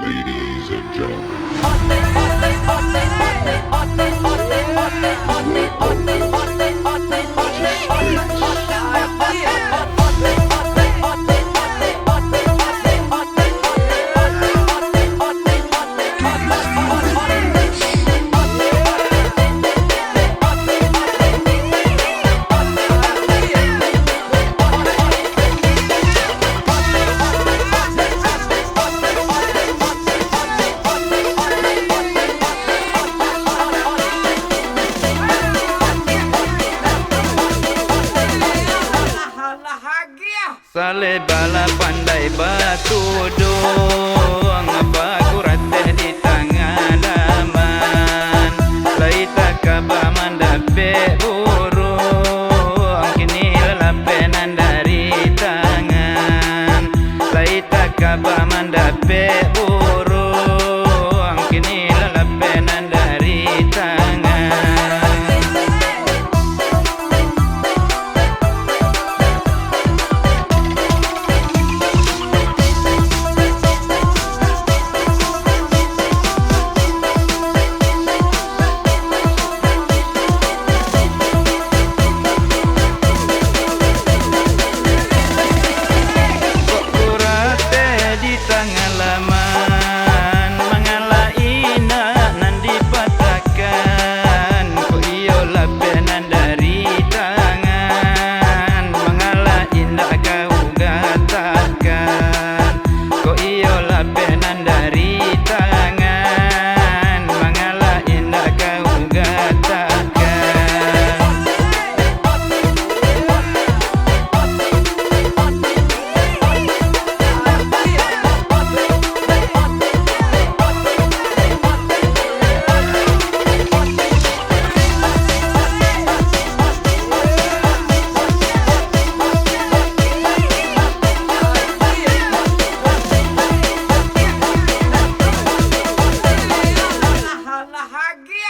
Ladies and gentlemen. Sale bala pandai batu dong, baku rate di tangan daman. Lai tak kaba mandape burung, kini lelapenan dari tangan. Lai tak kaba mandape burung, kini lelapenan dari tangan.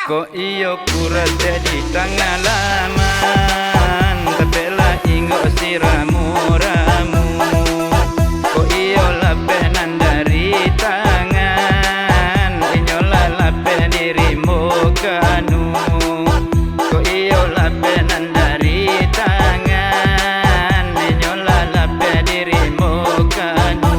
Ko iyo kurate di tangan laman, tapela ingo siramu-ramu. Ko iyo lapenan dari tangan, inyola lape dirimu kanu. Ko iyo lapenan dari tangan, inyola lape dirimu kanu.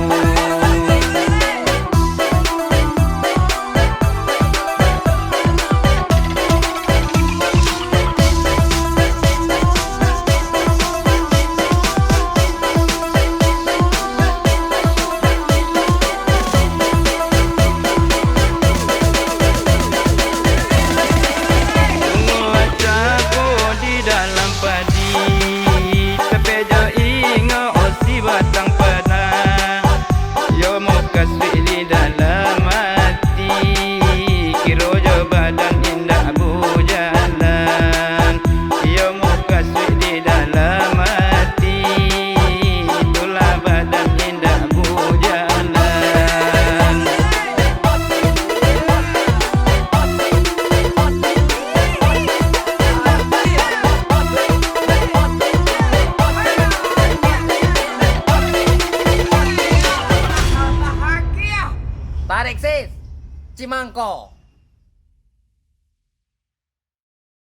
Tarik sis, Cimangko.